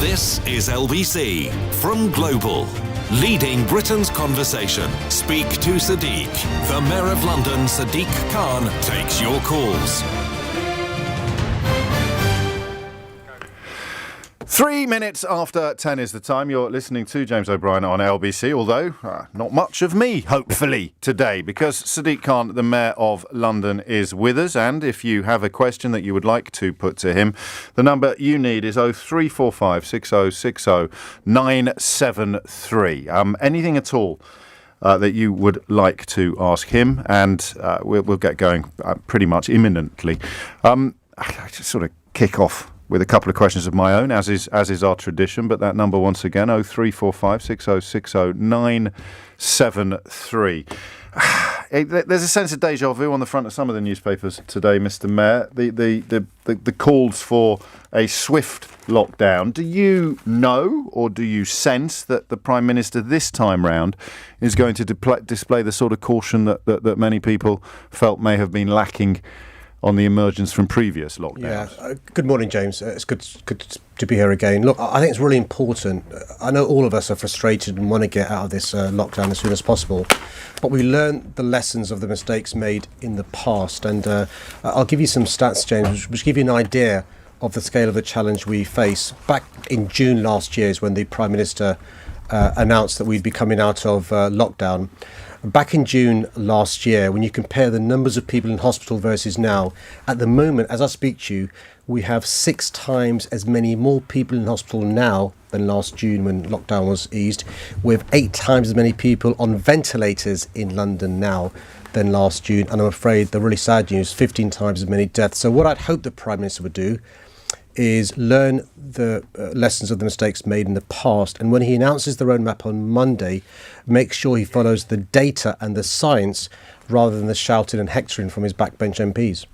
This is LBC from Global. Leading Britain's conversation. Speak to Sadiq. The Mayor of London, Sadiq Khan, takes your calls. 3 minutes after 10 is the time. You're listening to James O'Brien on LBC, although not much of me, hopefully, today, because Sadiq Khan, the Mayor of London, is with us. And if you have a question that you would like to put to him, the number you need is 0345 6060 973. Anything at all that you would like to ask him, and we'll get going pretty much imminently. I just sort of kick off with a couple of questions of my own, as is our tradition. But that number once again, 0345 6060 973. There's a sense of deja vu on the front of some of the newspapers today, Mr. Mayor. The calls for a swift lockdown. Do you know, or do you sense that the Prime Minister this time round is going to display the sort of caution that many people felt may have been lacking on the emergence from previous lockdowns? Yeah. Good morning, James. It's good to be here again. Look, I think it's really important. I know all of us are frustrated and want to get out of this lockdown as soon as possible, but we learned the lessons of the mistakes made in the past. And I'll give you some stats, James, which give you an idea of the scale of the challenge we face. Back in June last year is when the Prime Minister announced that we'd be coming out of lockdown. Back in June last year, when you compare the numbers of people in hospital versus now, at the moment, as I speak to you, we have 6 times as many more people in hospital now than last June when lockdown was eased. We have 8 times as many people on ventilators in London now than last June. And I'm afraid the really sad news, 15 times as many deaths. So what I'd hope the Prime Minister would do is learn the lessons of the mistakes made in the past, and when he announces the roadmap on Monday, make sure he follows the data and the science rather than the shouting and hectoring from his backbench MPs.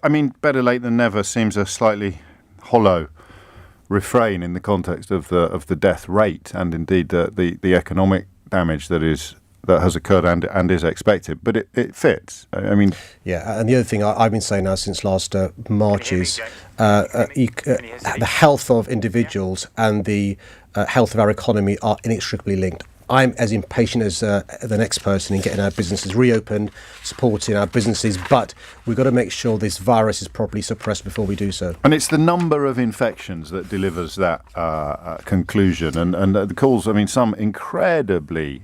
I mean, better late than never seems a slightly hollow refrain in the context of the death rate and indeed the economic damage that has occurred and is expected, but it fits. I mean, yeah. And the other thing I've been saying now since last March is the health of individuals and the health of our economy are inextricably linked. I'm as impatient as the next person in getting our businesses reopened, supporting our businesses, but we've got to make sure this virus is properly suppressed before we do so. And it's the number of infections that delivers that conclusion. And the calls, I mean, some incredibly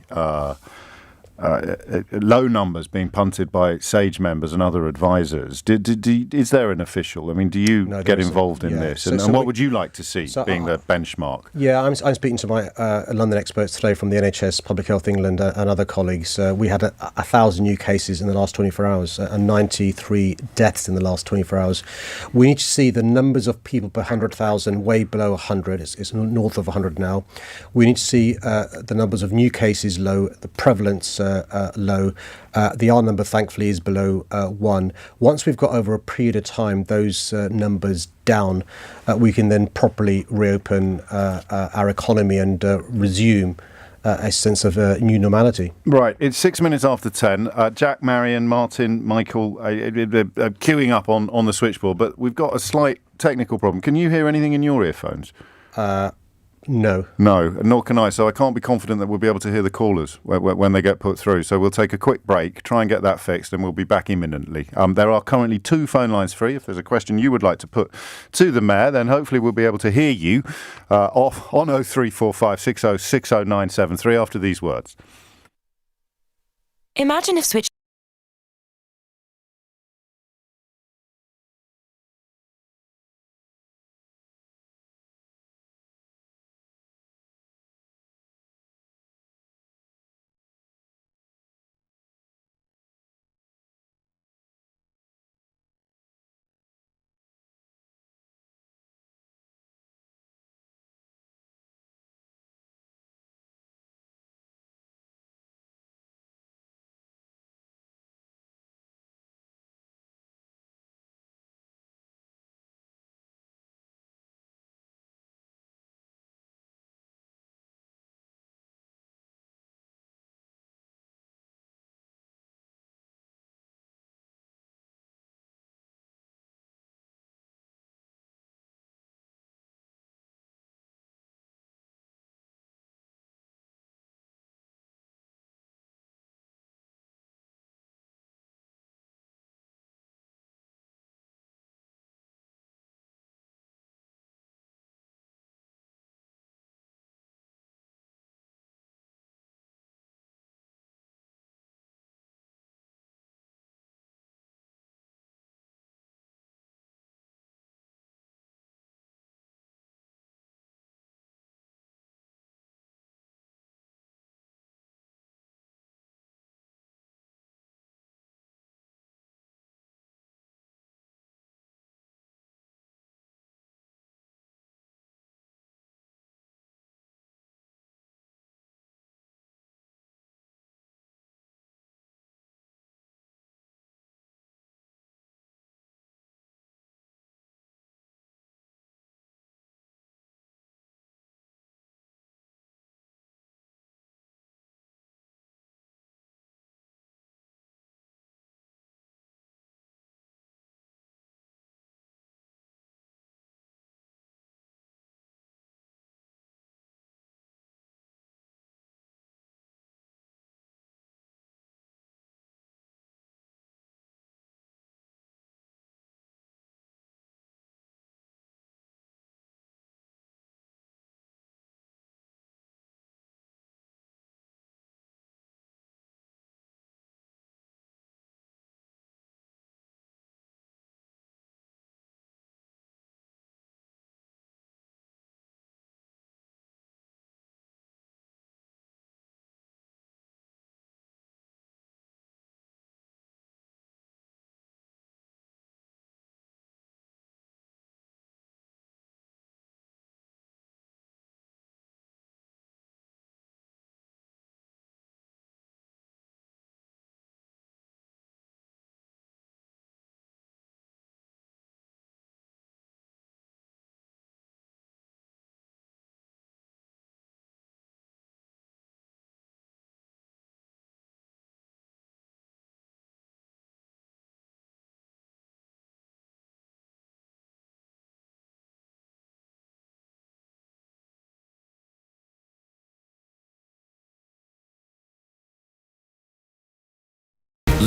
low numbers being punted by SAGE members and other advisors. Is there an official? I mean, do you get involved in this? And what would you like to see being the benchmark? Yeah, I'm speaking to my London experts today from the NHS, Public Health England and other colleagues. We had 1,000 new cases in the last 24 hours and 93 deaths in the last 24 hours. We need to see the numbers of people per 100,000 way below 100. It's north of 100 now. We need to see the numbers of new cases low, the prevalence low. The R number, thankfully, is below 1. Once we've got over a period of time those numbers down, we can then properly reopen our economy and resume a sense of new normality. Right. It's 6 minutes after 10. Jack, Marion, Martin, Michael, queuing up on the switchboard, but we've got a slight technical problem. Can you hear anything in your earphones? No, nor can I. So I can't be confident that we'll be able to hear the callers when they get put through. So we'll take a quick break, try and get that fixed, and we'll be back imminently. There are currently 2 phone lines free. If there's a question you would like to put to the Mayor, then hopefully we'll be able to hear you off on 0345 6060 973 after these words. Imagine if Switch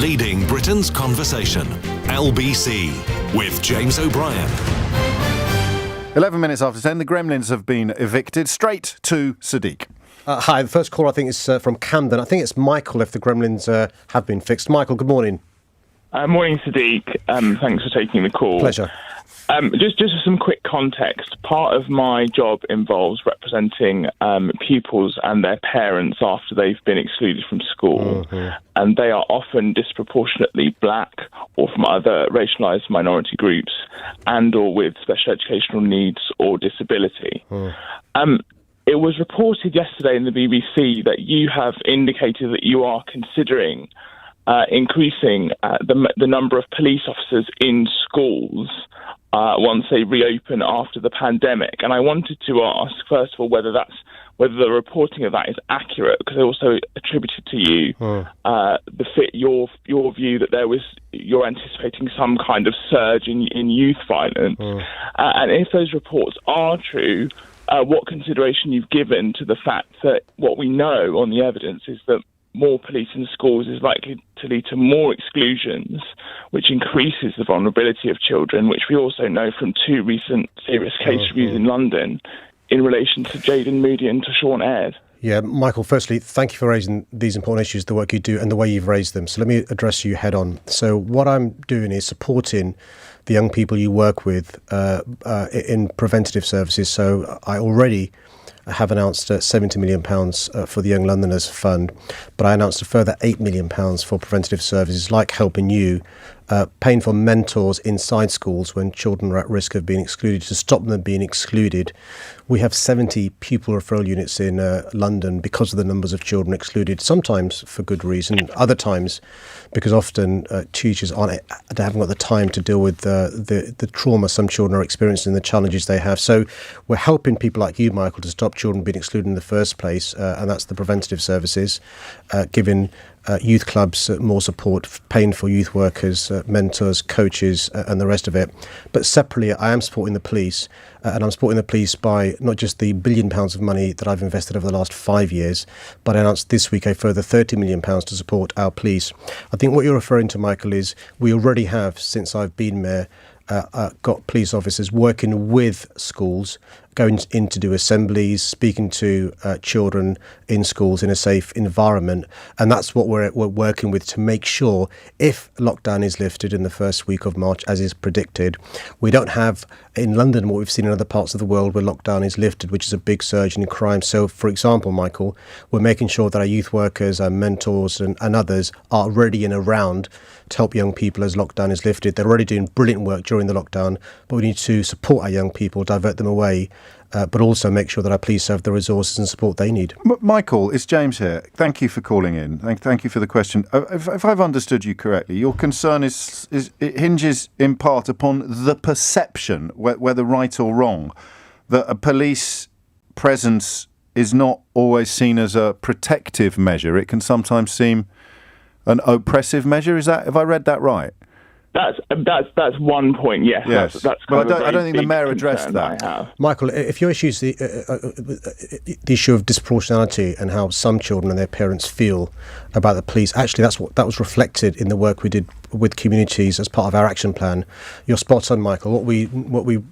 leading Britain's conversation. LBC with James O'Brien. 11 minutes after 10, the Gremlins have been evicted. Straight to Sadiq. Hi, the first call I think is from Camden. I think it's Michael if the Gremlins have been fixed. Michael, good morning. Morning, Sadiq. Thanks for taking the call. Pleasure. Just for some quick context, part of my job involves representing pupils and their parents after they've been excluded from school. And they are often disproportionately black or from other racialised minority groups and or with special educational needs or disability. It was reported yesterday in the BBC that you have indicated that you are considering increasing the number of police officers in schools once they reopen after the pandemic. And I wanted to ask, first of all, whether the reporting of that is accurate, because I also attributed to you your view that you're anticipating some kind of surge in youth violence. And if those reports are true, what consideration you've given to the fact that what we know on the evidence is that more police in schools is likely to lead to more exclusions, which increases the vulnerability of children, which we also know from two recent serious case reviews in London in relation to Jaden Moody and to Sean Aird. Yeah, Michael, firstly, thank you for raising these important issues, the work you do and the way you've raised them. So let me address you head on. So what I'm doing is supporting the young people you work with in preventative services. So I already have announced £70 million for the Young Londoners Fund, but I announced a further £8 million for preventative services like Helping You, paying for mentors inside schools when children are at risk of being excluded, to stop them being excluded. We have 70 pupil referral units in London because of the numbers of children excluded, sometimes for good reason, other times because often teachers haven't got the time to deal with the trauma some children are experiencing and the challenges they have. So we're helping people like you, Michael, to stop children being excluded in the first place, and that's the preventative services, giving youth clubs more support, paying for youth workers, mentors, coaches, and the rest of it. But separately, I am supporting the police, and I'm supporting the police by not just the £1 billion of money that I've invested over the last 5 years, but I announced this week a further £30 million to support our police. I think what you're referring to, Michael, is we already have, since I've been mayor, got police officers working with schools, going in to do assemblies, speaking to children in schools in a safe environment. And that's what we're working with to make sure if lockdown is lifted in the first week of March, as is predicted, we don't have in London what we've seen in other parts of the world where lockdown is lifted, which is a big surge in crime. So, for example, Michael, we're making sure that our youth workers, our mentors and others are ready and around to help young people as lockdown is lifted. They're already doing brilliant work during the lockdown, but we need to support our young people, divert them away, but also make sure that our police have the resources and support they need. Michael, it's James here. Thank you for calling in. Thank you for the question. If I've understood you correctly, your concern is it hinges in part upon the perception, whether right or wrong, that a police presence is not always seen as a protective measure. It can sometimes seem an oppressive measure. Have I read that right? That's one point. Yes. That's well, I don't think the mayor addressed that. Michael, if your issue is the issue of disproportionality and how some children and their parents feel about the police, actually that was reflected in the work we did with communities as part of our action plan. You're spot on, Michael. What we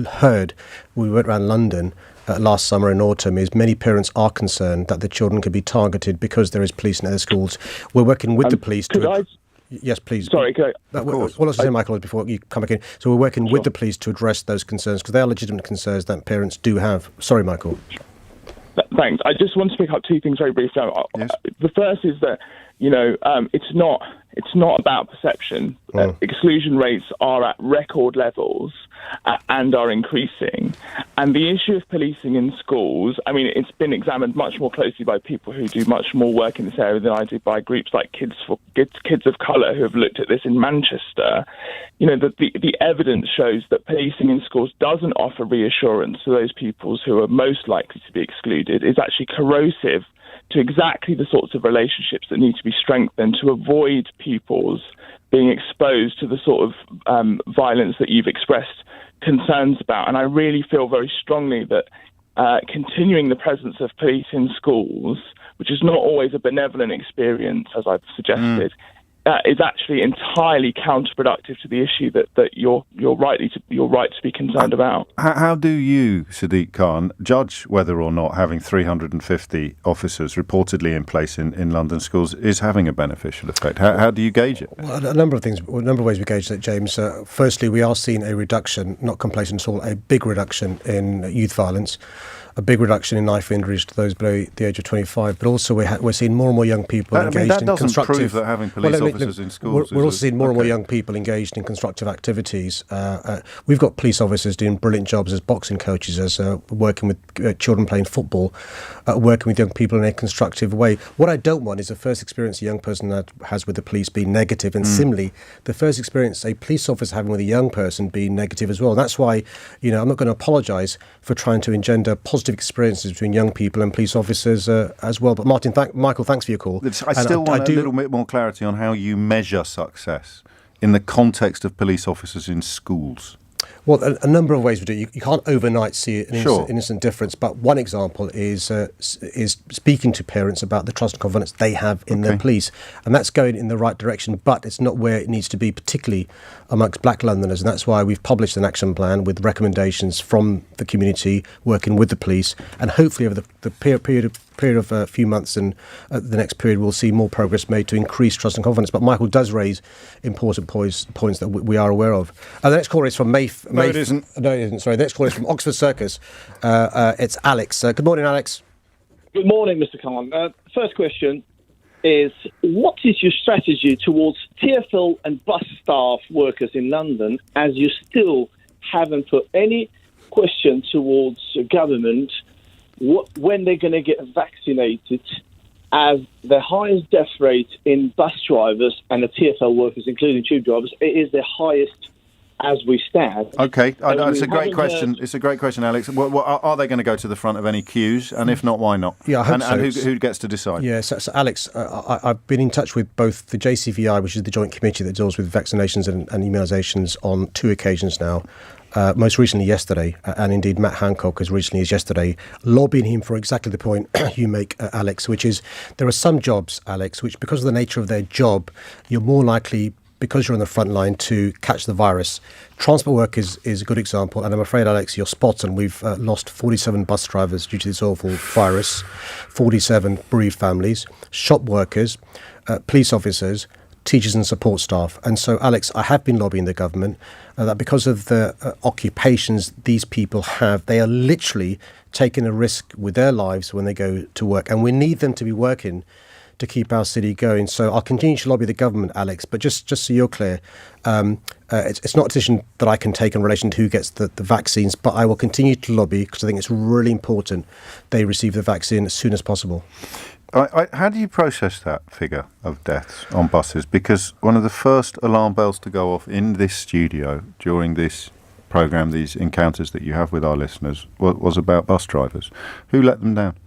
heard when we went around London last summer and autumn is many parents are concerned that the children could be targeted because there is police in their schools. We're working with the police to... Yes, please. Sorry, of course. What I was saying, Michael, before you come back in. So we're working with the police to address those concerns because they are legitimate concerns that parents do have. Sorry, Michael. Thanks. I just want to pick up two things very briefly. Yes. The first is that it's not about perception. Exclusion rates are at record levels and are increasing. And the issue of policing in schools, I mean, it's been examined much more closely by people who do much more work in this area than I do, by groups like Kids of Colour, who have looked at this in Manchester. The evidence shows that policing in schools doesn't offer reassurance to those pupils who are most likely to be excluded. It's actually corrosive to exactly the sorts of relationships that need to be strengthened to avoid pupils being exposed to the sort of violence that you've expressed concerns about. And I really feel very strongly that continuing the presence of police in schools, which is not always a benevolent experience, as I've suggested, is actually entirely counterproductive to the issue that you're right to be concerned about. How do you, Sadiq Khan, judge whether or not having 350 officers reportedly in place in London schools is having a beneficial effect? How do you gauge it? Well, a number of ways we gauge that, James. Firstly, we are seeing a reduction, not complacent at all, a big reduction in youth violence, a big reduction in knife injuries to those below the age of 25, but also we're seeing more and more young people engaged in constructive... That doesn't prove that having police officers in schools... We're also seeing more and more young people engaged in constructive activities. We've got police officers doing brilliant jobs as boxing coaches, as working with children playing football, working with young people in a constructive way. What I don't want is the first experience a young person has with the police being negative, and similarly, the first experience a police officer having with a young person being negative as well. And that's why, I'm not going to apologise for trying to engender positive experiences between young people and police officers as well. But Michael, thanks for your call. I still want a little bit more clarity on how you measure success in the context of police officers in schools. Well, a number of ways we do. You can't overnight see an instant difference, but one example is speaking to parents about the trust and confidence they have in their police, and that's going in the right direction, but it's not where it needs to be, particularly amongst Black Londoners, and that's why we've published an action plan with recommendations from the community working with the police, and hopefully over the period of a few months and the next period we'll see more progress made to increase trust and confidence. But Michael does raise important points that we are aware of. The next caller is from No, it isn't. No, it isn't. Sorry, the next caller is from Oxford Circus. It's Alex. Good morning, Alex. Good morning, Mr. Khan. First question is, what is your strategy towards TfL and bus staff workers in London, as you still haven't put any question towards government when they're going to get vaccinated, as the highest death rate in bus drivers and the TfL workers, including tube drivers, it is the highest as we stand. Okay, it's a great question. It's a great question, Alex. Are they going to go to the front of any queues? And if not, why not? Yeah, I hope and who gets to decide? Yeah, so Alex, I've been in touch with both the JCVI, which is the joint committee that deals with vaccinations and immunisations, on 2 occasions now. Most recently yesterday, and indeed Matt Hancock as recently as yesterday, lobbying him for exactly the point you make, Alex, which is there are some jobs, Alex, which because of the nature of their job, you're more likely, because you're on the front line, to catch the virus. Transport work is a good example, and I'm afraid, Alex, you're spot on. We've lost 47 bus drivers due to this awful virus, 47 bereaved families, shop workers, police officers, teachers and support staff. And so, Alex, I have been lobbying the government that because of the occupations these people have, they are literally taking a risk with their lives when they go to work. And we need them to be working to keep our city going. So I'll continue to lobby the government, Alex, but just so you're clear, it's not a decision that I can take in relation to who gets the vaccines, but I will continue to lobby because I think it's really important they receive the vaccine as soon as possible. How do you process that figure of deaths on buses? Because one of the first alarm bells to go off in this studio during this programme, these encounters that you have with our listeners, was about bus drivers. Who let them down?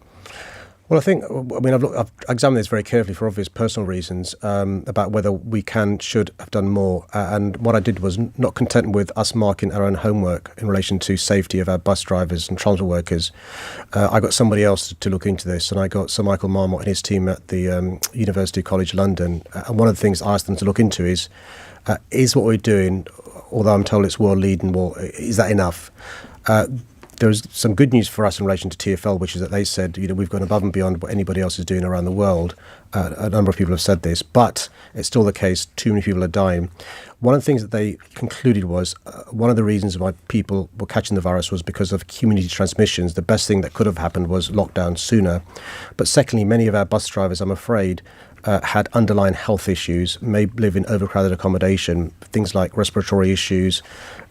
Well, I've examined this very carefully for obvious personal reasons about whether we should have done more. And what I did was not content with us marking our own homework in relation to safety of our bus drivers and transport workers. I got somebody else to look into this, and I got Sir Michael Marmot and his team at the University College London. And one of the things I asked them to look into is what we're doing, although I'm told it's world leading, is that enough? There's some good news for us in relation to TfL, which is that they said, we've gone above and beyond what anybody else is doing around the world. A number of people have said this, but it's still the case. Too many people are dying. One of the things that they concluded was one of the reasons why people were catching the virus was because of community transmissions. The best thing that could have happened was lockdown sooner. But secondly, many of our bus drivers, I'm afraid, had underlying health issues, may live in overcrowded accommodation, things like respiratory issues,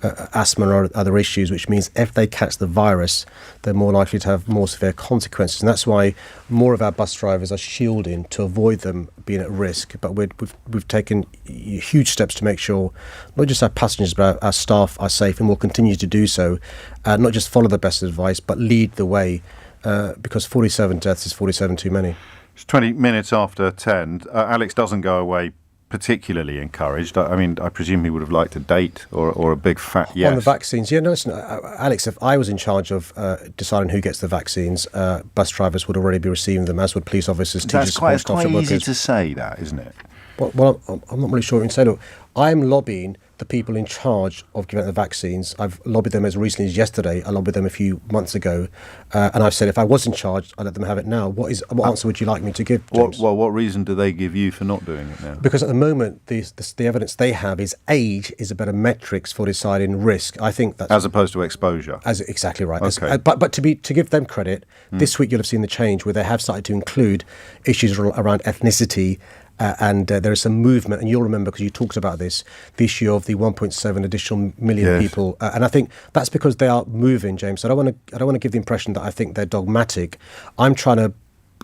asthma or other issues, which means if they catch the virus, they're more likely to have more severe consequences. And that's why more of our bus drivers are shielding to avoid them being at risk. But we've taken huge steps to make sure not just our passengers but our staff are safe, and will continue to do so. Not just follow the best advice, but lead the way, because 47 deaths is 47 too many. It's 20 minutes after 10. Alex doesn't go away particularly encouraged. I presume he would have liked a date or a big fat yes. On the vaccines, yeah, no, listen, Alex, if I was in charge of deciding who gets the vaccines, bus drivers would already be receiving them, as would police officers, teachers, support staff, and workers. It's quite easy to say that, isn't it? Well, I'm not really sure what you can say. Look, I'm lobbying the people in charge of giving out the vaccines. I've lobbied them as recently as yesterday. I lobbied them a few months ago. And I've said if I was in charge, I'd let them have it now. What answer would you like me to give, James? What reason do they give you for not doing it now? Because at the moment, the evidence they have is age is a better metrics for deciding risk. I think that's... As opposed to exposure. Exactly right. Okay. But to give them credit, this week you'll have seen the change where they have started to include issues around ethnicity, and there is some movement, and you'll remember because you talked about this, the issue of the 1.7 additional million people, and I think that's because they are moving, James. I don't want to give the impression that I think they're dogmatic. I'm trying to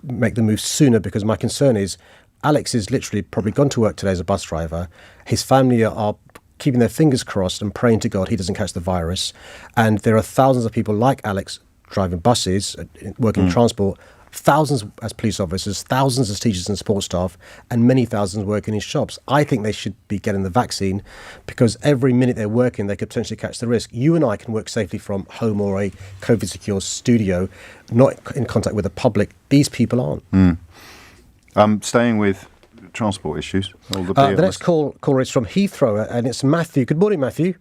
make the move sooner because my concern is Alex is literally probably gone to work today as a bus driver. His family are keeping their fingers crossed and praying to God he doesn't catch the virus, and there are thousands of people like Alex driving buses, working in transport, thousands as police officers, thousands as teachers and support staff, and many thousands working in shops. I think they should be getting the vaccine because every minute they're working, they could potentially catch the risk. You and I can work safely from home or a COVID-secure studio, not in contact with the public. These people aren't. Staying with transport issues. The next caller is from Heathrow, and it's Matthew. Good morning, Matthew.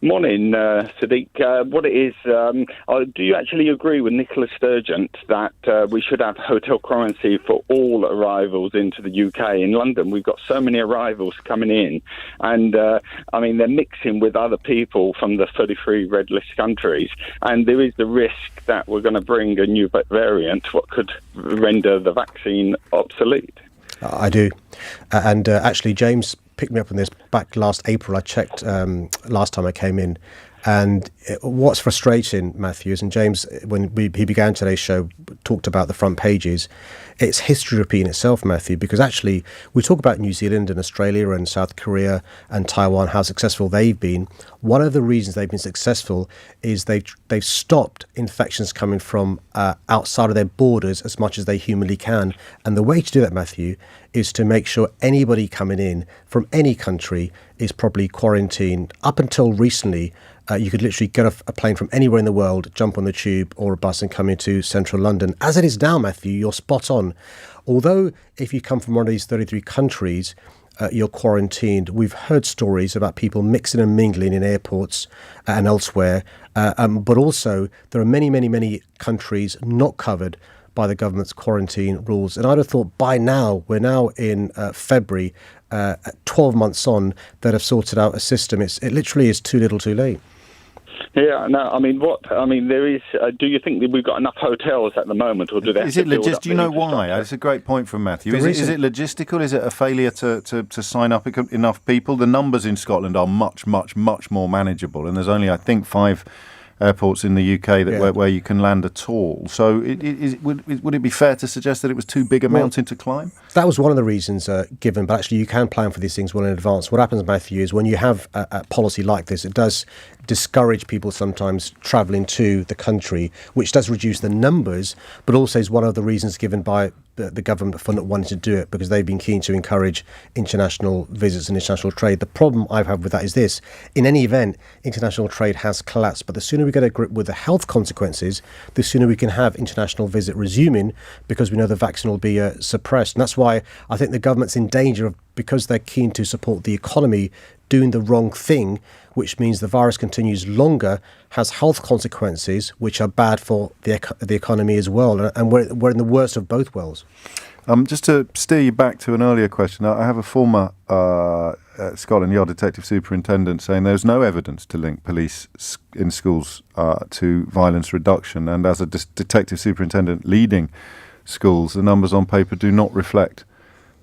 Morning, Sadiq. What it is, do you actually agree with Nicola Sturgeon that we should have hotel quarantine for all arrivals into the UK? In London, we've got so many arrivals coming in, and they're mixing with other people from the 33 red list countries, and there is the risk that we're going to bring a new variant, what could render the vaccine obsolete. I do. And actually, James picked me up on this back last April. I checked last time I came in. And what's frustrating, Matthew, is, and James, when he began today's show, talked about the front pages, it's history repeating itself, Matthew, because actually we talk about New Zealand and Australia and South Korea and Taiwan, how successful they've been. One of the reasons they've been successful is they've stopped infections coming from outside of their borders as much as they humanly can. And the way to do that, Matthew, is to make sure anybody coming in from any country is properly quarantined. Up until recently, you could literally get off a plane from anywhere in the world, jump on the tube or a bus and come into central London. As it is now, Matthew, you're spot on. Although if you come from one of these 33 countries, you're quarantined. We've heard stories about people mixing and mingling in airports and elsewhere. But also there are many, many, many countries not covered by the government's quarantine rules. And I'd have thought by now, we're now in February, 12 months on, that have sorted out a system. It literally is too little too late. Yeah, no, there is. Do you think that we've got enough hotels at the moment, or do they? Do you know why? That's a great point from Matthew. Is it logistical? Is it a failure to sign up enough people? The numbers in Scotland are much, much, much more manageable, and there's only, I think, 5 airports in the UK where you can land at all. So would it be fair to suggest that it was too big a mountain to climb? That was one of the reasons given, but actually you can plan for these things well in advance. What happens, Matthew, is when you have a policy like this, it does discourage people sometimes travelling to the country, which does reduce the numbers, but also is one of the reasons given by the government for not wanting to do it, because they've been keen to encourage international visits and international trade. The problem I've had with that is this: in any event, international trade has collapsed, but the sooner we get a grip with the health consequences, the sooner we can have international visit resuming, because we know the vaccine will be suppressed. And that's why I think the government's in danger of, because they're keen to support the economy, doing the wrong thing, which means the virus continues longer, has health consequences which are bad for the economy as well. And we're in the worst of both worlds. Just to steer you back to an earlier question, I have a former Scotland Yard detective superintendent saying there's no evidence to link police in schools to violence reduction. And as a detective superintendent leading schools, the numbers on paper do not reflect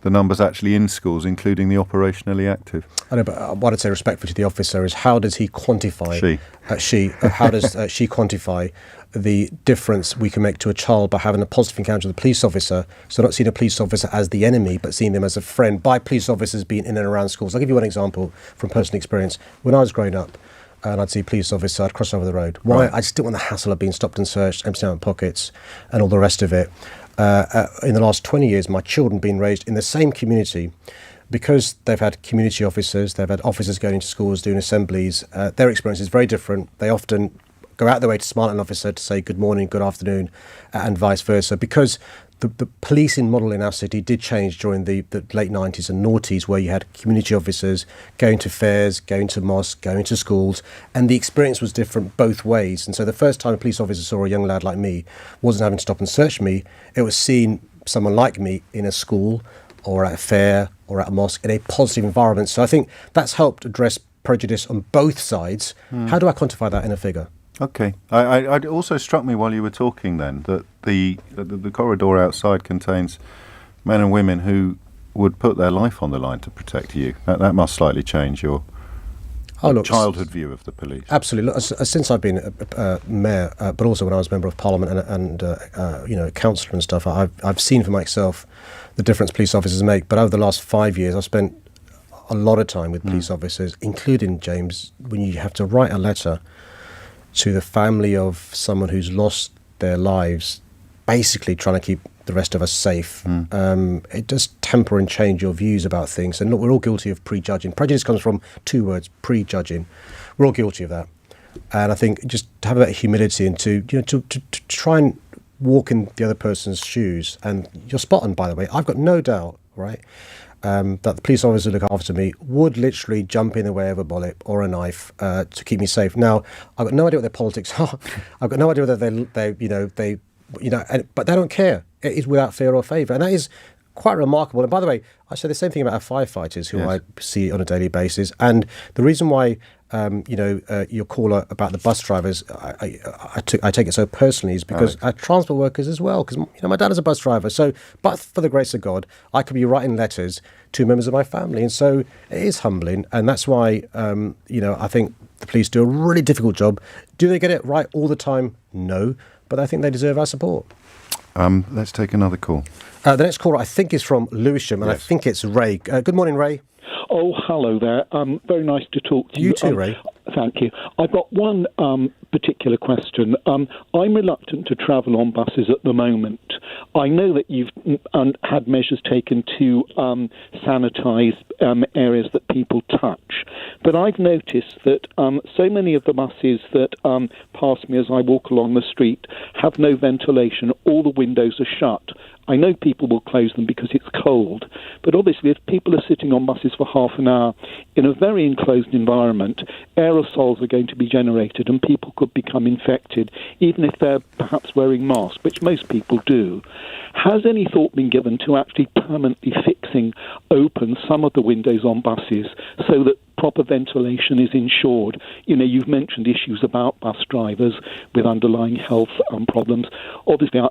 the numbers actually in schools, including the operationally active. I know, but what I'd say respectfully to the officer is, how does he quantify? How does she quantify the difference we can make to a child by having a positive encounter with a police officer? So not seeing a police officer as the enemy, but seeing them as a friend, by police officers being in and around schools. I'll give you one example from personal experience. When I was growing up, and I'd see a police officer, I'd cross over the road. Why? Right. I just didn't want the hassle of being stopped and searched, emptying out my pockets, and all the rest of it. In the last 20 years, my children being raised in the same community, because they've had community officers, they've had officers going into schools, doing assemblies. Their experience is very different. They often go out their way to smile at an officer to say good morning, good afternoon, and vice versa. Because the policing model in our city did change during the late 90s and noughties, where you had community officers going to fairs, going to mosques, going to schools, and the experience was different both ways. And so the first time a police officer saw a young lad like me wasn't having to stop and search me, it was seeing someone like me in a school or at a fair or at a mosque in a positive environment. So I think that's helped address prejudice on both sides. How do I quantify that in a figure? Okay. It also struck me while you were talking then that the corridor outside contains men and women who would put their life on the line to protect you. That must slightly change your childhood view of the police. Absolutely. Look, since I've been mayor, but also when I was member of parliament and councillor and stuff, I've seen for myself the difference police officers make. But over the last 5 years, I've spent a lot of time with police officers, including, James, when you have to write a letter to the family of someone who's lost their lives, basically trying to keep the rest of us safe. It does temper and change your views about things. And look, we're all guilty of prejudging. Prejudice comes from two words, prejudging. We're all guilty of that. And I think just to have a bit of humility and to try and walk in the other person's shoes. And you're spot on, by the way. I've got no doubt, right, that the police officer who look after me would literally jump in the way of a bullet or a knife to keep me safe. Now, I've got no idea what their politics are. I've got no idea whether but they don't care. It is without fear or favour, and that is quite remarkable. And by the way, I say the same thing about our firefighters, who I see on a daily basis. And the reason why, your caller about the bus drivers, I take it so personally, is because our transport workers as well. Because my dad is a bus driver, so but for the grace of God, I could be writing letters to members of my family, and so it is humbling. And that's why, I think the police do a really difficult job. Do they get it right all the time? No, but I think they deserve our support. Let's take another call. The next caller, I think, is from Lewisham, and I think it's Ray. Good morning, Ray. Oh, hello there. Very nice to talk to you. You too, Ray. Thank you. I've got one particular question. I'm reluctant to travel on buses at the moment. I know that you've had measures taken to sanitise areas that people touch, but I've noticed that so many of the buses that pass me as I walk along the street have no ventilation. All the windows are shut. I know people will close them because it's cold, but obviously if people are sitting on buses for half an hour in a very enclosed environment, aerosols are going to be generated and people could become infected, even if they're perhaps wearing masks, which most people do. Has any thought been given to actually permanently fixing open some of the windows on buses so that proper ventilation is ensured? You've mentioned issues about bus drivers with underlying health problems. Obviously,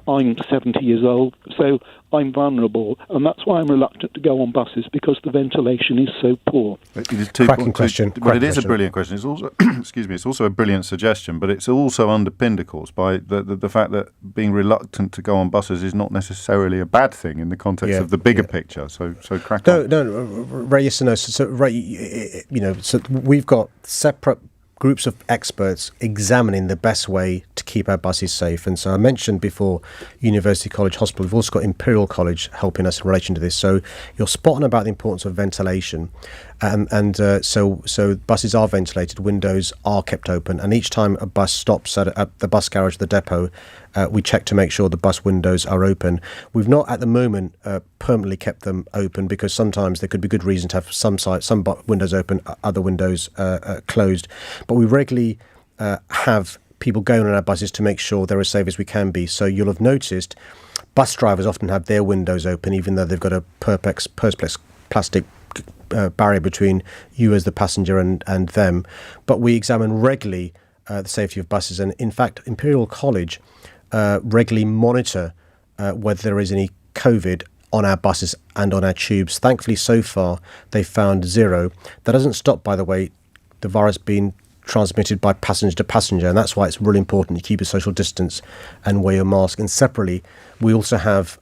I'm 70 years old, so I'm vulnerable, and that's why I'm reluctant to go on buses, because the ventilation is so poor. It is Cracking question. But it is a brilliant question. It's also, excuse me, it's also a brilliant suggestion, but it's also underpinned, of course, by the fact that being reluctant to go on buses is not necessarily a bad thing in the context of the bigger picture. So crack on. No, Ray, yes and no. So Ray, so we've got separate groups of experts examining the best way to keep our buses safe. And so I mentioned before University College Hospital. We've also got Imperial College helping us in relation to this. So you're spot on about the importance of ventilation. So buses are ventilated, windows are kept open, and each time a bus stops at the bus garage, the depot, we check to make sure the bus windows are open. We've not at the moment permanently kept them open, because sometimes there could be good reason to have some windows open, other windows closed. But we regularly have people going on our buses to make sure they're as safe as we can be. So you'll have noticed bus drivers often have their windows open, even though they've got a perspex plastic barrier between you as the passenger and them. But we examine regularly the safety of buses, and in fact Imperial College regularly monitor whether there is any COVID on our buses and on our tubes. Thankfully, so far they've found zero. That doesn't stop, by the way, the virus being transmitted by passenger to passenger, and that's why it's really important to keep a social distance and wear your mask. And separately, we also have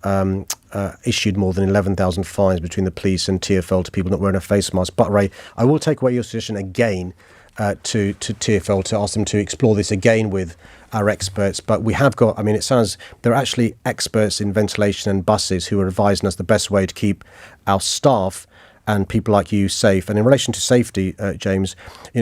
issued more than 11,000 fines between the police and TfL to people not wearing a face mask. But Ray, I will take away your suggestion again to TfL to ask them to explore this again with our experts. But we have got, it sounds, they're actually experts in ventilation and buses who are advising us the best way to keep our staff and people like you safe. And in relation to safety, James,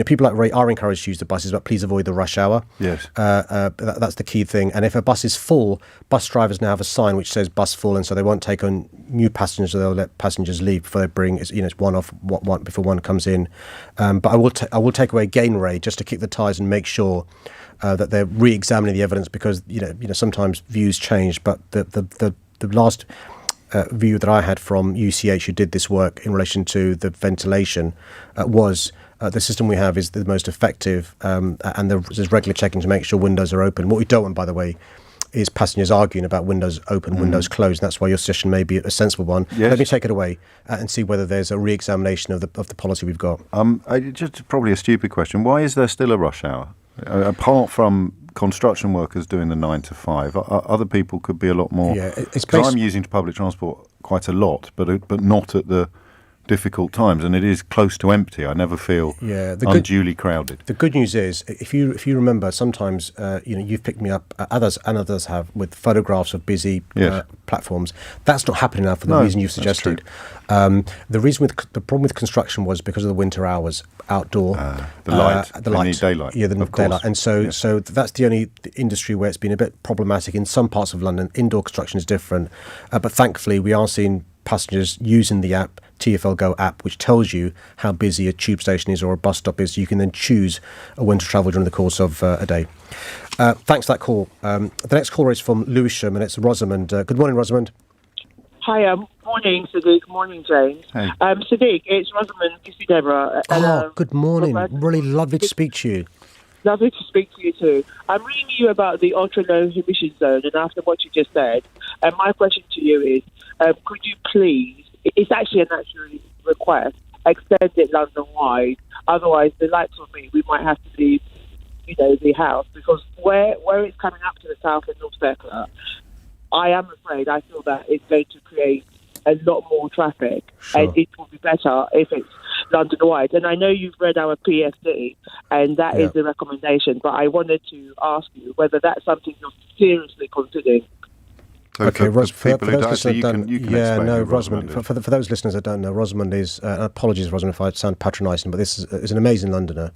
people like Ray are encouraged to use the buses, but please avoid the rush hour. Yes. That's the key thing. And if a bus is full, bus drivers now have a sign which says bus full, and so they won't take on new passengers, or they'll let passengers leave before they bring. It's one off one before one comes in. But I will take away again, Ray, just to kick the tires and make sure that they're re-examining the evidence, because sometimes views change. But the last view that I had from UCH, who did this work in relation to the ventilation, was the system we have is the most effective, and there's regular checking to make sure windows are open. What we don't want, by the way, is passengers arguing about windows open, windows closed, and that's why your suggestion may be a sensible one. Yes. Let me take it away and see whether there's a re-examination of the policy we've got. Just probably a stupid question. Why is there still a rush hour? Apart from construction workers doing the 9 to 5, other people could be a lot more. Yeah, because I'm using public transport quite a lot, but not at the difficult times, and it is close to empty. I never feel unduly crowded. The good news is, if you remember, sometimes you've picked me up, others have, with photographs of busy platforms. That's not happening now for the reason you've suggested. The problem with construction was because of the winter hours, outdoor, the light, daylight, the daylight, and so that's the only industry where it's been a bit problematic. In some parts of London, indoor construction is different, but thankfully we are seeing passengers using the app, TfL Go app, which tells you how busy a tube station is or a bus stop is. You can then choose when to travel during the course of a day. Thanks for that call. The next caller is from Lewisham, and it's Rosamond. Good morning, Rosamond. Hi, morning, Sadiq. Morning, James. Hey. Sadiq, it's Rosamond Deborah. Good morning. Really lovely to speak to you. Lovely to speak to you too. I'm reading you about the ultra-low emission zone, and after what you just said, my question to you is, could you please, it's actually a natural request, extend it London-wide, otherwise the likes of me, we might have to leave, the house, because where it's coming up to the south and north circular, I am afraid, I feel that it's going to create a lot more traffic, and it will be better if it's London-wide. And I know you've read our PSD, and that is the recommendation, but I wanted to ask you whether that's something you're seriously considering. So okay, for those listeners that don't know, Rosamond, for those listeners that don't know, Rosamond is, apologies, Rosamond, if I sound patronising, but this is an amazing Londoner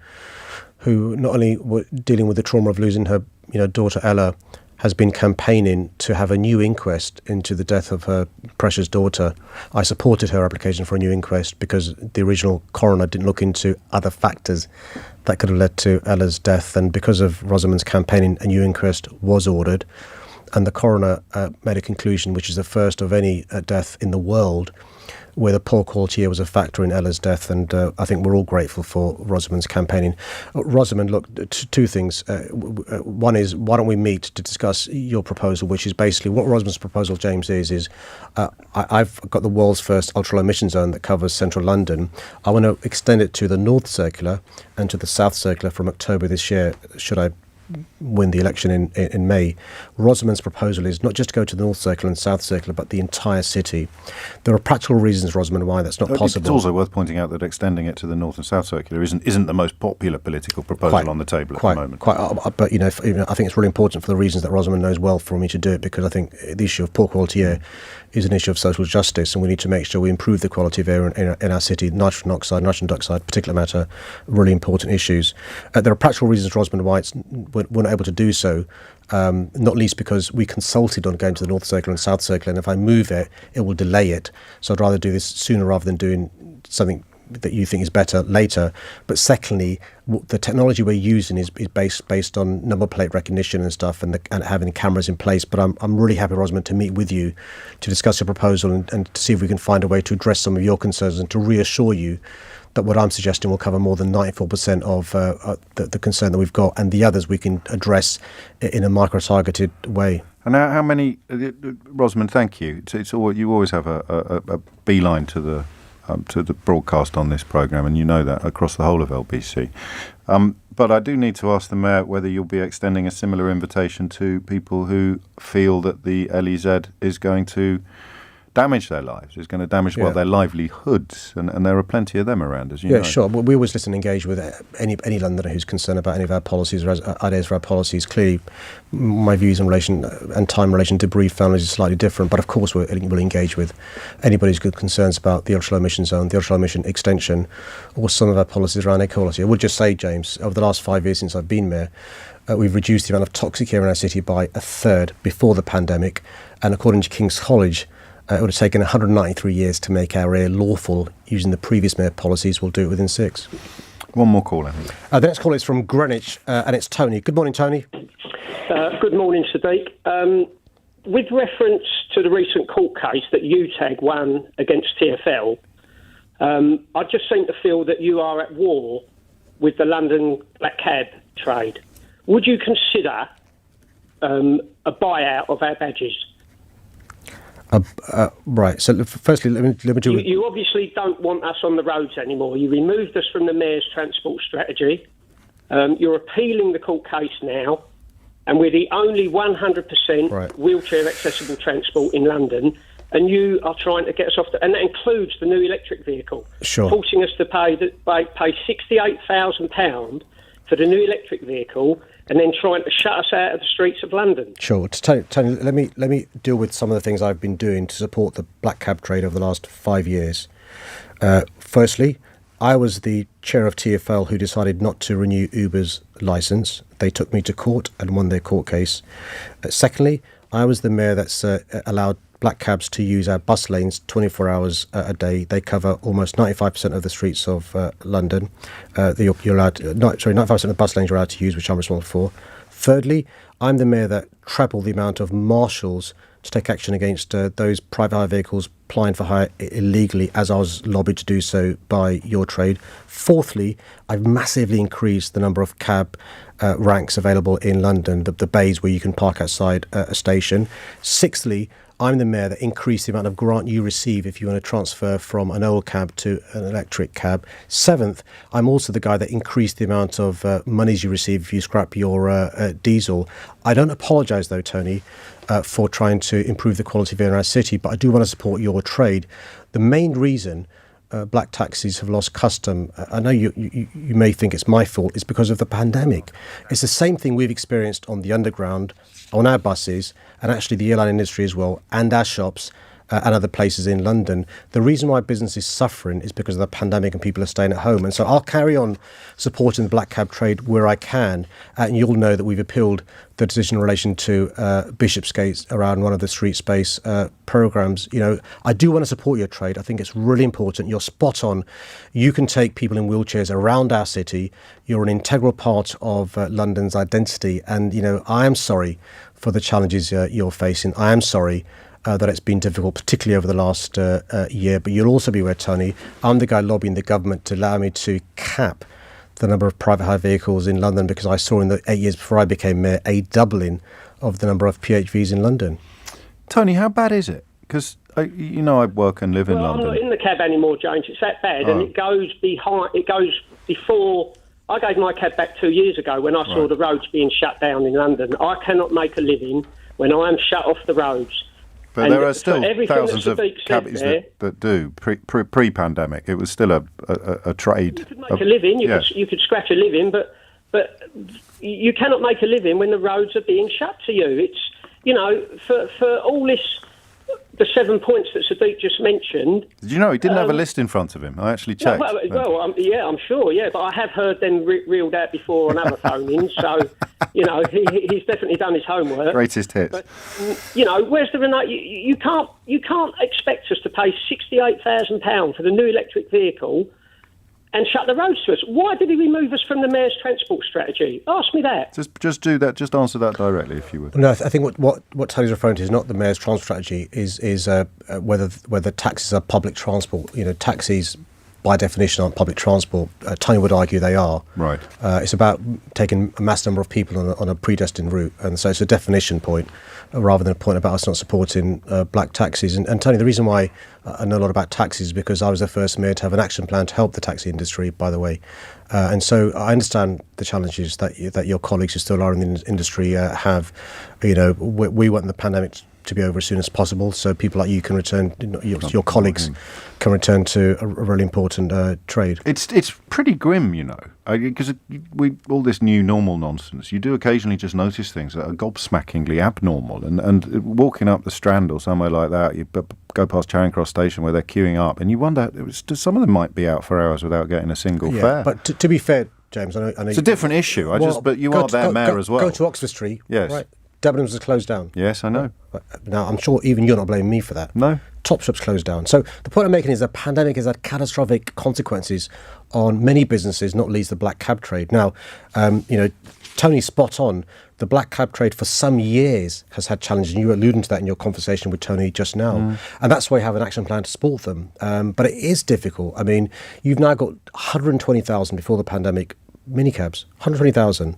who not only dealing with the trauma of losing her daughter Ella, has been campaigning to have a new inquest into the death of her precious daughter. I supported her application for a new inquest because the original coroner didn't look into other factors that could have led to Ella's death, and because of Rosamond's campaigning, a new inquest was ordered, and the coroner made a conclusion, which is the first of any death in the world where the poor quality air was a factor in Ella's death, and I think we're all grateful for Rosamond's campaigning. Rosamond, look, two things. One is, why don't we meet to discuss your proposal, which is basically what Rosamond's proposal, James, is I've got the world's first ultra-low emission zone that covers central London. I want to extend it to the North Circular and to the South Circular from October this year, should I win the election in May. Rosamond's proposal is not just to go to the North Circular and South Circular, but the entire city. There are practical reasons, Rosamond, why that's not possible. It's also worth pointing out that extending it to the North and South Circular isn't the most popular political proposal on the table at the moment. But I think it's really important for the reasons that Rosamond knows well for me to do it, because I think the issue of poor quality air is an issue of social justice, and we need to make sure we improve the quality of air in our city. Nitrogen oxide, nitrogen dioxide, particulate matter, really important issues. There are practical reasons, Rosamond, why we're not able to do so, not least because we consulted on going to the North Circular and South Circular, and if I move it, it will delay it. So I'd rather do this sooner rather than doing something that you think is better later. But secondly, the technology we're using is based on number plate recognition and stuff, and having cameras in place. But I'm really happy, Rosamond, to meet with you to discuss your proposal and to see if we can find a way to address some of your concerns and to reassure you that what I'm suggesting will cover more than 94% of the concern that we've got, and the others we can address in a micro-targeted way. And how many, Rosamond, thank you. You always have a beeline to the broadcast on this programme, and you know that across the whole of LBC. But I do need to ask the Mayor whether you'll be extending a similar invitation to people who feel that the LEZ is going to damage their lives. It's going to damage their livelihoods, and there are plenty of them around, as you know. Yeah, sure. Well, we always listen and engage with any Londoner who's concerned about any of our policies or ideas for our policies. Clearly, my views in relation and time in relation to bereaved families is slightly different, but of course we'll engage with anybody who's got concerns about the ultra-low emission zone, the ultra-low emission extension, or some of our policies around air quality. I would just say, James, over the last 5 years since I've been mayor, we've reduced the amount of toxic air in our city by a third before the pandemic, and according to King's College, it would have taken 193 years to make our air lawful. Using the previous mayor policies, we'll do it within 6. One more call, I think. The next call is from Greenwich, and it's Tony. Good morning, Tony. Good morning, Sadiq. With reference to the recent court case that UTAG won against TfL, I just seem to feel that you are at war with the London black cab trade. Would you consider a buyout of our badges? Right. So, firstly, let me do. You obviously don't want us on the roads anymore. You removed us from the mayor's transport strategy. You're appealing the court case now, and we're the only 100% wheelchair accessible transport in London. And you are trying to get us off, and that includes the new electric vehicle. Sure. Forcing us to pay £68,000 for the new electric vehicle, and then trying to shut us out of the streets of London. Sure. Tony, let me deal with some of the things I've been doing to support the black cab trade over the last 5 years. Firstly, I was the chair of TfL who decided not to renew Uber's licence. They took me to court and won their court case. Secondly, I was the mayor that's allowed black cabs to use our bus lanes 24 hours a day. They cover almost 95% of the streets of London. You're allowed 95% of bus lanes you're allowed to use, which I'm responsible for. Thirdly, I'm the mayor that trebled the amount of marshals to take action against those private hire vehicles plying for hire illegally, as I was lobbied to do so by your trade. Fourthly, I've massively increased the number of cab ranks available in London, the bays where you can park outside a station. Sixthly, I'm the mayor that increased the amount of grant you receive if you want to transfer from an old cab to an electric cab. Seventh, I'm also the guy that increased the amount of monies you receive if you scrap your diesel. I don't apologise, though, Tony, for trying to improve the quality of air in our city, but I do want to support your trade. The main reason black taxis have lost custom, I know you may think it's my fault, is because of the pandemic. It's the same thing we've experienced on the underground, on our buses, and actually the airline industry as well, and our shops and other places in London. The reason why business is suffering is because of the pandemic and people are staying at home. And so I'll carry on supporting the black cab trade where I can. And you'll know that we've appealed the decision in relation to Bishopsgate around one of the street space programmes. You know, I do want to support your trade. I think it's really important. You're spot on. You can take people in wheelchairs around our city. You're an integral part of London's identity. And, you know, I am sorry for the challenges you're facing. I am sorry that it's been difficult, particularly over the last year. But you'll also be aware, Tony, I'm the guy lobbying the government to allow me to cap the number of private hire vehicles in London, because I saw in the 8 years before I became mayor a doubling of the number of PHVs in London. Tony, how bad is it? Because, you know, I work and live in London. I'm not in the cab anymore, James. It's that bad. And it goes before... I gave my cab back 2 years ago when I saw the roads being shut down in London. I cannot make a living when I am shut off the roads. But there are still thousands of cabbies that do pre-pandemic. It was still a trade. You could make a living. You could scratch a living, but you cannot make a living when the roads are being shut to you. It's, you know, for all this, the 7 points that Sadiq just mentioned. Did you know he didn't have a list in front of him? I actually checked. I'm sure, but I have heard them reeled out before on other phone-ins, so, you know, he's definitely done his homework. Greatest hits. But, you know, where's the remote? You can't expect us to pay £68,000 for the new electric vehicle and shut the roads to us. Why did he remove us from the mayor's transport strategy? Ask me that. Just do that. Just answer that directly, if you would. No, I think what Tony's referring to is not the mayor's transport strategy. Is whether taxis are public transport. You know, taxis by definition aren't public transport. Tony would argue they are. Right. It's about taking a mass number of people on a predestined route, and so it's a definition point rather than a point about us not supporting black taxis. And Tony, the reason why I know a lot about taxis is because I was the first mayor to have an action plan to help the taxi industry, by the way. And so I understand the challenges that your colleagues who still are in the industry have. You know, we want the pandemic to be over as soon as possible, so people like you can return, your colleagues can return to a really important trade. It's pretty grim, because all this new normal nonsense. You do occasionally just notice things that are gobsmackingly abnormal, and walking up the Strand or somewhere like that, you go past Charing Cross Station where they're queuing up, and you wonder, some of them might be out for hours without getting a single fare. But to be fair, James, I know it's a different issue. But you are their mayor as well. Go to Oxford Street. Yes. Right. Debenhams is closed down. Yes, I know. Now, I'm sure even you're not blaming me for that. No. Topshop's closed down. So the point I'm making is the pandemic has had catastrophic consequences on many businesses, not least the black cab trade. Now, Tony's spot on. The black cab trade for some years has had challenges, and you were alluding to that in your conversation with Tony just now. And that's why you have an action plan to support them. But it is difficult. I mean, you've now got 120,000 before the pandemic minicabs, 120,000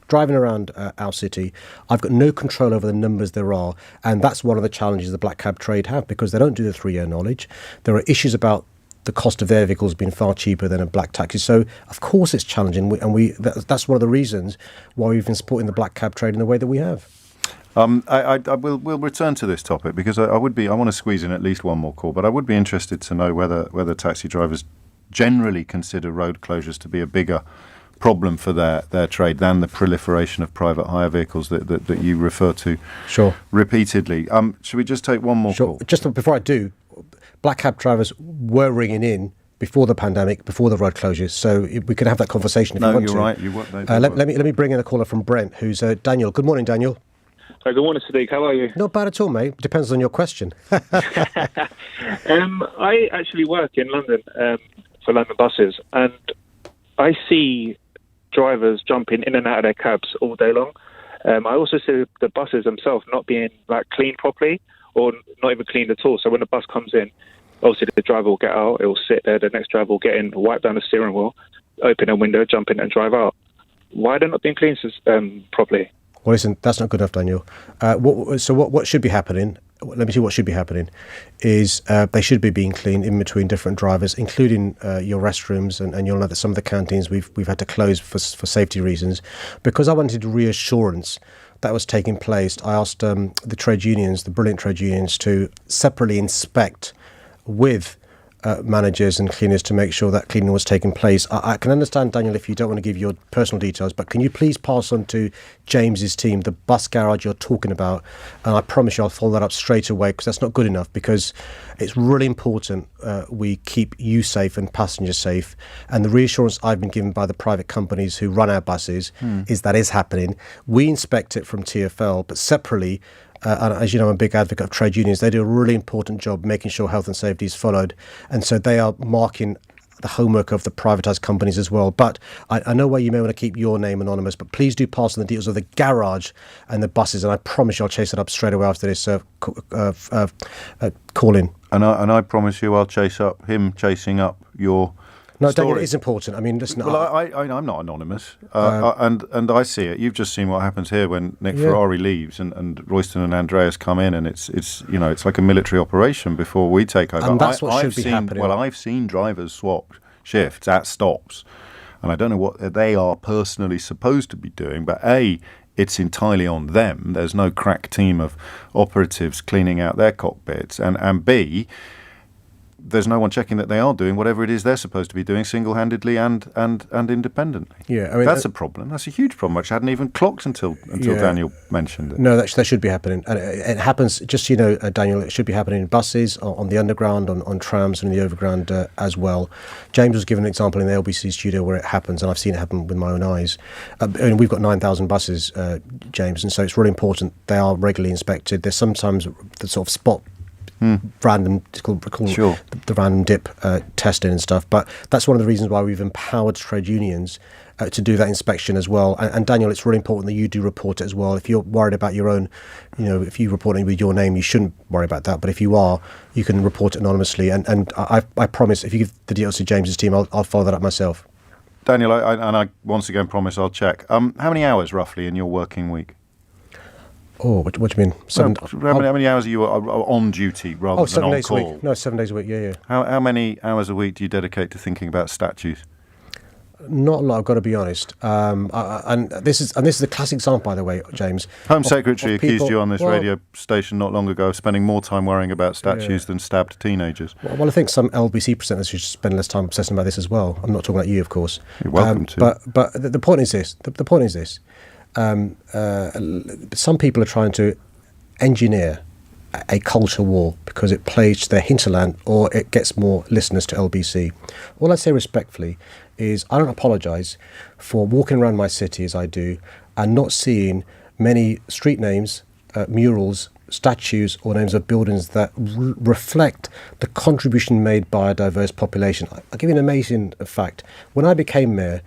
driving around our city. I've got no control over the numbers there are, and that's one of the challenges the black cab trade have, because they don't do the 3-year knowledge. There are issues about the cost of their vehicles being far cheaper than a black taxi. So, of course, it's challenging, that's one of the reasons why we've been supporting the black cab trade in the way that we have. We'll return to this topic, because I want to squeeze in at least one more call, but I would be interested to know whether taxi drivers generally consider road closures to be a bigger problem for their trade than the proliferation of private hire vehicles that you refer to repeatedly. Should we just take one more call? Just before I do, black cab drivers were ringing in before the pandemic, before the road closures, so we can have that conversation if you want to. No, you're right. Let me bring in a caller from Brent, who's Daniel. Good morning, Daniel. Good morning, Sadiq. How are you? Not bad at all, mate. Depends on your question. I actually work in London for London buses, and I see drivers jumping in and out of their cabs all day long. I also see the buses themselves not being cleaned properly, or not even cleaned at all. So when the bus comes in, obviously the driver will get out, it will sit there, the next driver will get in, wipe down the steering wheel, open a window, jump in and drive out. Why are they not being cleaned properly? Well, listen, that's not good enough, Daniel. What should be happening, let me see what should be happening, is they should be being cleaned in between different drivers, including your restrooms, and you'll know that some of the canteens we've had to close for safety reasons. Because I wanted reassurance that was taking place, I asked the trade unions, the brilliant trade unions, to separately inspect with managers and cleaners to make sure that cleaning was taking place. I can understand, Daniel, if you don't want to give your personal details, but can you please pass on to James's team the bus garage you're talking about? And I promise you I'll follow that up straight away, because that's not good enough, because it's really important we keep you safe and passengers safe. And the reassurance I've been given by the private companies who run our buses is that is happening. We inspect it from TfL, but separately, and as you know, I'm a big advocate of trade unions. They do a really important job making sure health and safety is followed. And so they are marking the homework of the privatised companies as well. But I know where you may want to keep your name anonymous, but please do pass on the details of the garage and the buses. And I promise you I'll chase it up straight away after this call in. And I promise you I'll chase up him chasing up your... No, Daniel, it is important. I mean, listen. Well, I'm not anonymous, and I see it. You've just seen what happens here when Nick Ferrari leaves and Royston and Andreas come in, and it's like a military operation before we take over. And that's what should be happening. Well, I've seen drivers swap shifts at stops, and I don't know what they are personally supposed to be doing, but it's entirely on them. There's no crack team of operatives cleaning out their cockpits, and B, there's no one checking that they are doing whatever it is they're supposed to be doing single-handedly and independently. Yeah, I mean, that's a problem. That's a huge problem, which I hadn't even clocked until Daniel mentioned it. No, that should be happening. And it happens, just so you know, Daniel, it should be happening in buses, on the underground, on trams and in the overground as well. James was given an example in the LBC studio where it happens, and I've seen it happen with my own eyes. And we've got 9,000 buses, James, and so it's really important they are regularly inspected. There's sometimes the sort of spot random, the random dip testing and stuff, but that's one of the reasons why we've empowered trade unions to do that inspection as well. And Daniel, it's really important that you do report it as well. If you're worried about your own, if you report it with your name, you shouldn't worry about that. But if you are, you can report it anonymously. And I promise, if you give the details to James's team, I'll follow that up myself. Daniel, I once again promise I'll check. How many hours roughly in your working week? Oh, what do you mean? How many hours are you on duty rather than 7 on days call? a week. No, 7 days a week, yeah. How many hours a week do you dedicate to thinking about statues? Not a lot, I've got to be honest. And this is a classic example, by the way, James. Home Secretary of people, accused you on this radio station not long ago of spending more time worrying about statues than stabbed teenagers. Well, I think some LBC presenters should spend less time obsessing about this as well. I'm not talking about you, of course. You're welcome to. But the point is this. The point is this. Some people are trying to engineer a culture war because it plays to their hinterland or it gets more listeners to LBC. All I say respectfully is I don't apologise for walking around my city as I do and not seeing many street names, murals, statues or names of buildings that reflect the contribution made by a diverse population. I'll give you an amazing fact. When I became mayor,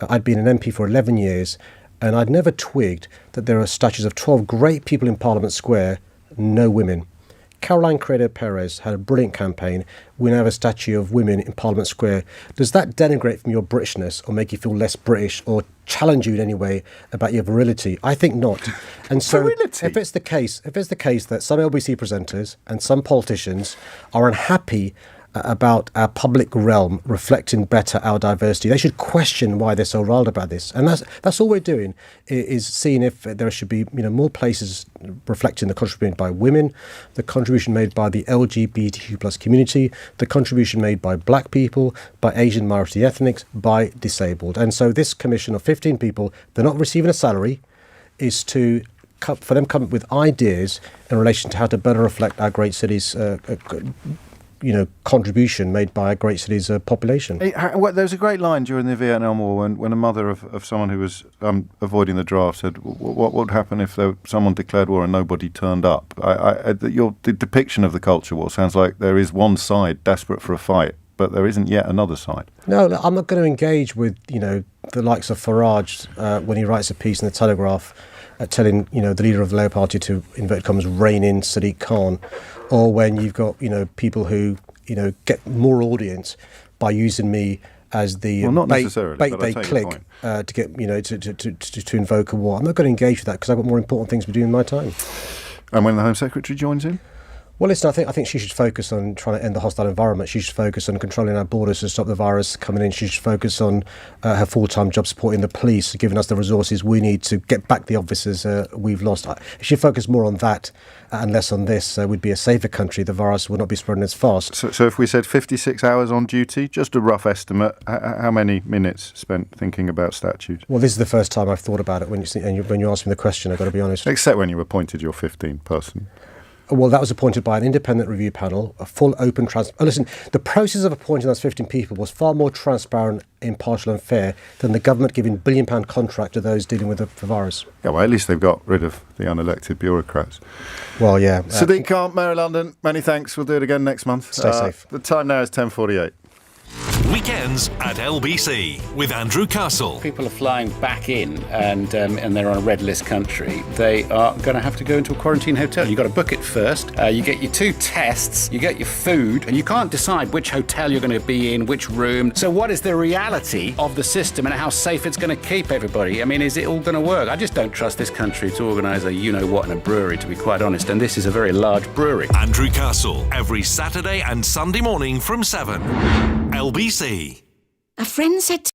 I'd been an MP for 11 years and I'd never twigged that there are statues of 12 great people in Parliament Square, no women. Caroline Credo-Perez had a brilliant campaign. We now have a statue of women in Parliament Square. Does that denigrate from your Britishness or make you feel less British or challenge you in any way about your virility? I think not. And so if it's the case that some LBC presenters and some politicians are unhappy about our public realm reflecting better our diversity, they should question why they're so riled about this. And that's all we're doing, is seeing if there should be more places reflecting the contribution by women, the contribution made by the LGBTQ plus community, the contribution made by black people, by Asian minority ethnics, by disabled. And so this commission of 15 people, they're not receiving a salary, is for them to come up with ideas in relation to how to better reflect our great cities' contribution made by a great city's population. There was a great line during the Vietnam War when a mother of someone who was avoiding the draft said, what would happen if someone declared war and nobody turned up? The depiction of the culture war sounds like there is one side desperate for a fight, but there isn't yet another side. No, I'm not going to engage with, the likes of Farage when he writes a piece in the Telegraph telling, the leader of the Labour Party to, inverted commas, rein in Sadiq Khan, or when you've got, people who, get more audience by using me as the bait they click to get, to invoke a war. I'm not going to engage with that because I've got more important things to do in my time. And when the Home Secretary joins in? Well, listen, I think she should focus on trying to end the hostile environment. She should focus on controlling our borders to stop the virus coming in. She should focus on her full-time job supporting the police, giving us the resources we need to get back the officers we've lost. She should focus more on that and less on this. We'd be a safer country. The virus would not be spreading as fast. So if we said 56 hours on duty, just a rough estimate, how many minutes spent thinking about statues? Well, this is the first time I've thought about it when you asked me the question, I've got to be honest. Except when you appointed your 15th person. Well, that was appointed by an independent review panel, a full, open, listen, the process of appointing those 15 people was far more transparent, impartial and fair than the government giving £1 billion contract to those dealing with the virus. Yeah, well, at least they've got rid of the unelected bureaucrats. Well, yeah. Sadiq Khan, Mayor of London, many thanks. We'll do it again next month. Stay safe. The time now is 10:48. Weekends at LBC with Andrew Castle. People are flying back in and they're on a red list country. They are going to have to go into a quarantine hotel. You've got to book it first. You get your 2 tests, you get your food, and you can't decide which hotel you're going to be in, which room. So what is the reality of the system and how safe it's going to keep everybody? I mean, is it all going to work? I just don't trust this country to organise a you-know-what in a brewery, to be quite honest, and this is a very large brewery. Andrew Castle, every Saturday and Sunday morning from 7. LBC. A friend said to